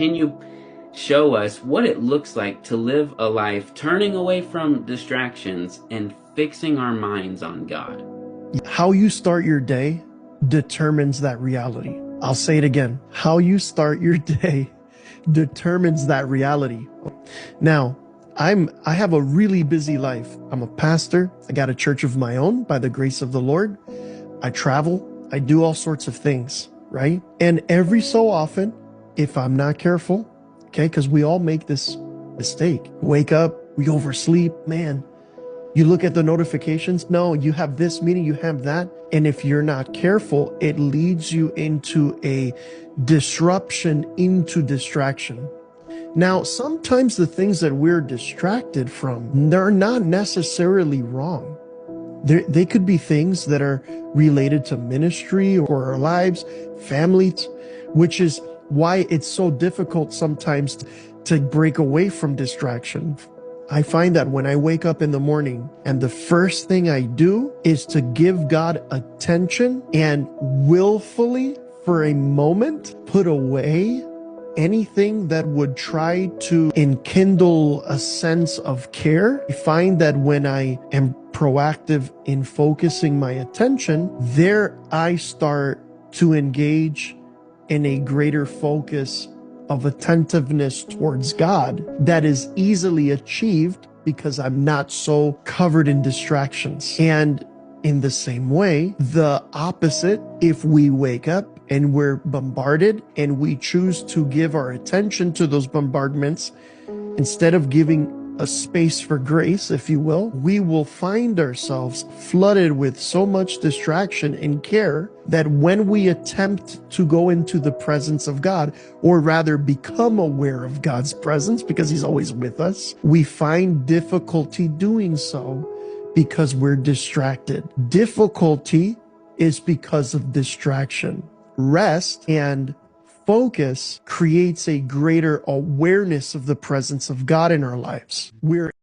Can you show us what it looks like to live a life turning away from distractions and fixing our minds on God? How you start your day determines that reality. I'll say it again. How you start your day determines that reality. Now, I have a really busy life. I'm a pastor. I got a church of my own by the grace of the Lord. I travel. I do all sorts of things, right? And every so often, if I'm not careful, okay, because we all make this mistake. Wake up, we oversleep, man. You look at the notifications. No, you have this meeting, you have that. And if you're not careful, it leads you into a disruption into distraction. Now, sometimes the things that we're distracted from, they're not necessarily wrong. They could be things that are related to ministry or our lives, families, which is why it's so difficult sometimes to break away from distraction. I find that when I wake up in the morning and the first thing I do is to give God attention and willfully, for a moment, put away anything that would try to enkindle a sense of care. I find that when I am proactive in focusing my attention, there I start to engage in a greater focus of attentiveness towards God that is easily achieved because I'm not so covered in distractions. And in the same way, the opposite, if we wake up and we're bombarded and we choose to give our attention to those bombardments, instead of giving a space for grace, if you we will find ourselves flooded with so much distraction and care that when we attempt to go into the presence of God, or rather become aware of God's presence, because he's always with us, we find difficulty doing so because we're distracted. Difficulty is because of distraction. Rest and focus creates a greater awareness of the presence of God in our lives. We're